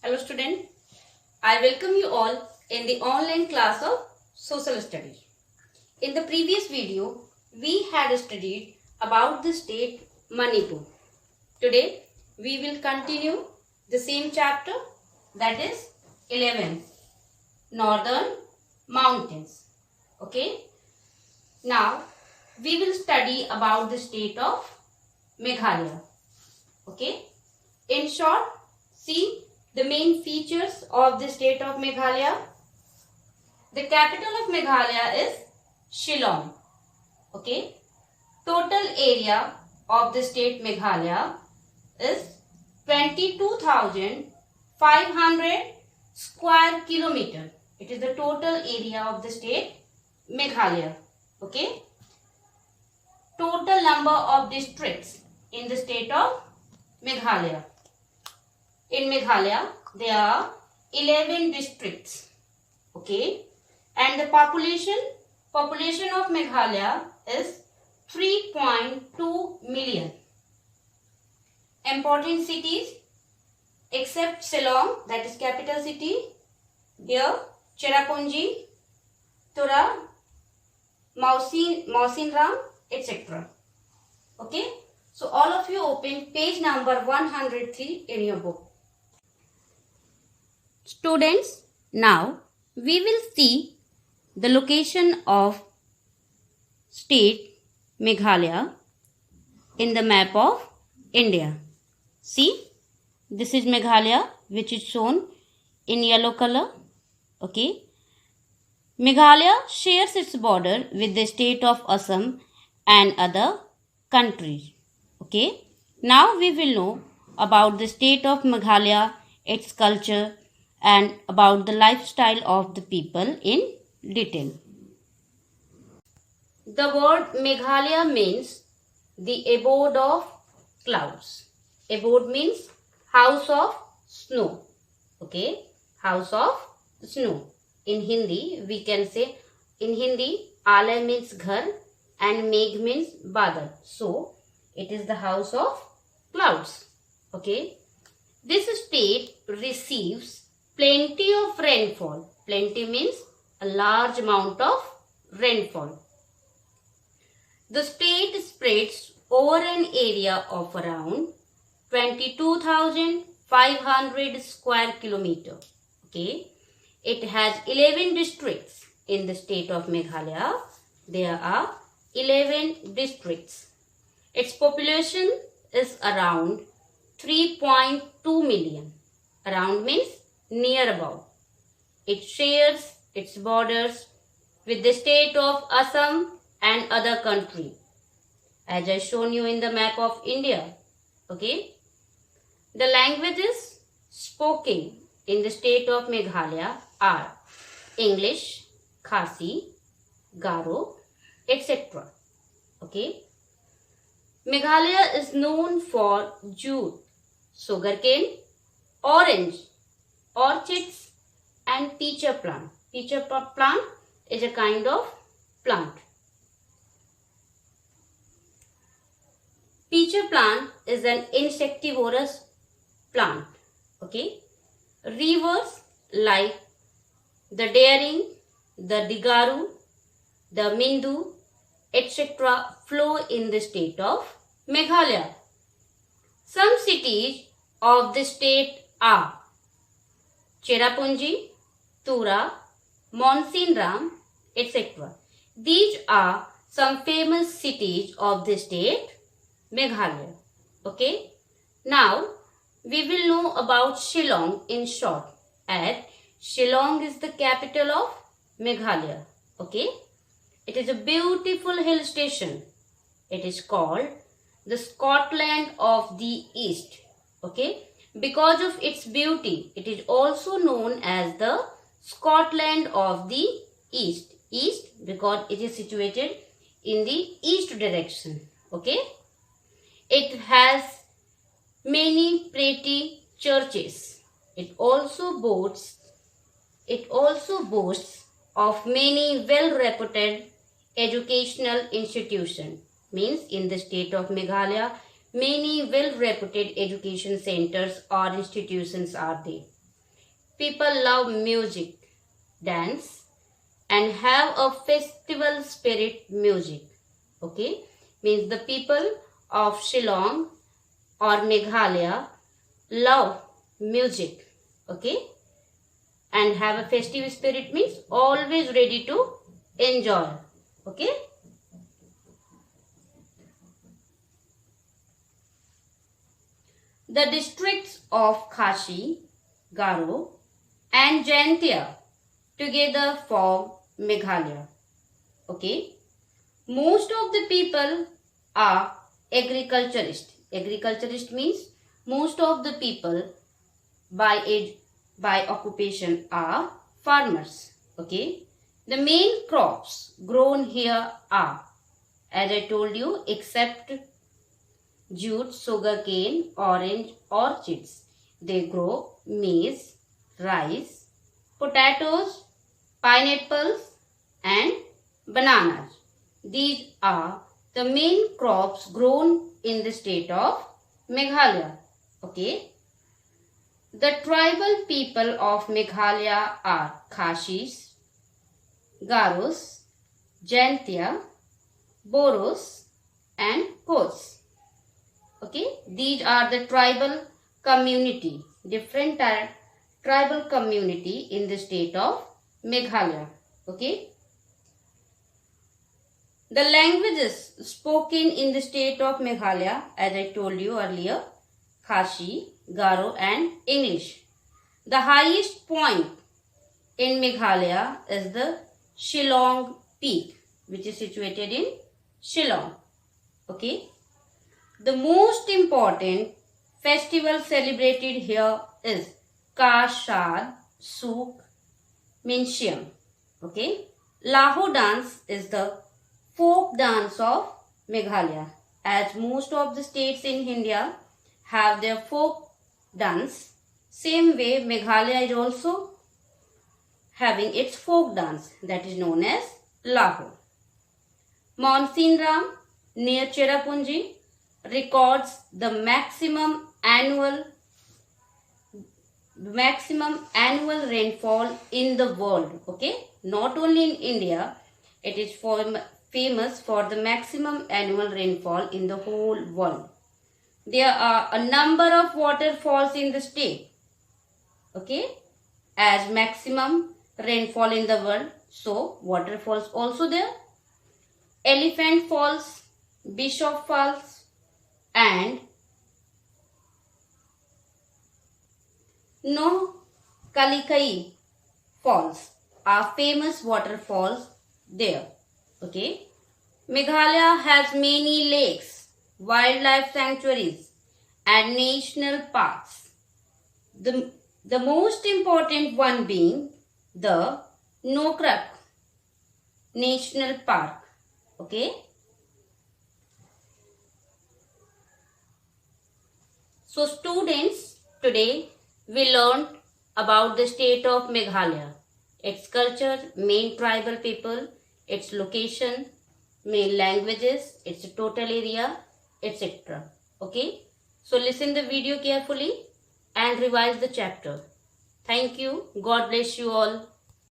Hello student, I welcome you all in the online class of Social Studies. In the previous video, we had studied about the state Manipur. Today, we will continue the same chapter, that is 11, Northern Mountains. Okay. Now, we will study about the state of Meghalaya. Okay. In short, see the main features of the state of Meghalaya. The capital of Meghalaya is Shillong. Okay. Total area of the state Meghalaya is 22,500 square kilometer. It is the total area of the state Meghalaya. Okay. Total number of districts in the state of Meghalaya. In Meghalaya, there are 11 districts. Okay. And the population of Meghalaya is 3.2 million. Important cities except Shillong, that is capital city. Here, Cherrapunji, Tura, Mawsynram, etc. Okay. So all of you open page number 103 in your book. Students, now we will see the location of state Meghalaya in the map of India. See, this is Meghalaya, which is shown in yellow color. Okay. Meghalaya shares its border with the state of Assam and other countries. Okay. Now we will know about the state of Meghalaya, its culture, and about the lifestyle of the people in detail. The word Meghalaya means the abode of clouds. Abode means house of snow. Okay, house of snow. In Hindi, we can say, in Hindi, Alay means ghar and Megh means badal. So, it is the house of clouds. Okay, this state receives plenty of rainfall. Plenty means a large amount of rainfall. The state spreads over an area of around 22,500 square kilometer. Okay. It has 11 districts in the state of Meghalaya. There are 11 districts. Its population is around 3.2 million. Around means near about. It shares its borders with the state of Assam and other country, as I shown you in the map of India. Okay. The languages spoken in the state of Meghalaya are English, Khasi, Garo, etc. Okay. Meghalaya is known for jute, sugarcane, orange, orchids and peach plant. Peach plant is a kind of plant. Peach plant is an insectivorous plant. Okay. Rivers like the Daring, the Digaru, the Mindu, etc. flow in the state of Meghalaya. Some cities of the state are Cherrapunji, Tura, Mawsynram, etc. These are some famous cities of the state Meghalaya. Okay. Now, we will know about Shillong in short. As Shillong is the capital of Meghalaya. Okay. It is a beautiful hill station. It is called the Scotland of the East. Okay. Because of its beauty, it is also known as the Scotland of the East. East because it is situated in the east direction. Okay. It has many pretty churches. It also boasts of many well-reputed educational institutions. Means in the state of Meghalaya, many well-reputed education centers or institutions are there. people love music, dance, and have a festival spirit music. Okay, means the people of Shillong or Meghalaya love music. Okay, and have a festive spirit means always ready to enjoy. Okay. The districts of Khashi, Garo and Jaintia together form Meghalaya. Okay. Most of the people are agriculturist. Agriculturist means most of the people by age, by occupation are farmers. Okay. The main crops grown here are, as I told you, except jute, sugarcane, orange, orchids. They grow maize, rice, potatoes, pineapples and bananas. These are the main crops grown in the state of Meghalaya. Okay. The tribal people of Meghalaya are Khashis, Garos, Jaintia, Boros and Kos. Okay, these are the tribal community, different tribal community in the state of Meghalaya. Okay. The languages spoken in the state of Meghalaya, as I told you earlier, Khashi, Garo and English. The highest point in Meghalaya is the Shillong Peak, which is situated in Shillong. Okay. The most important festival celebrated here is Kashad Suk Minsiam. Okay. Lahu dance is the folk dance of Meghalaya. As most of the states in India have their folk dance, same way Meghalaya is also having its folk dance, that is known as Lahu. Monsinram near Cherrapunji records the maximum annual rainfall in the world. Okay, not only in India, it is famous for the maximum annual rainfall in the whole world. There are a number of waterfalls in the state. Okay, as maximum rainfall in the world, so waterfalls also there. Elephant Falls, Bishop Falls and Kalikai Falls are famous waterfalls there. Okay. Meghalaya has many lakes, wildlife sanctuaries and national parks. The most important one being the Nokrak National Park. Okay. So students, today we learned about the state of Meghalaya, its culture, main tribal people, its location, main languages, its total area, etc. Okay. So listen the video carefully and revise the chapter. Thank you. God bless you all.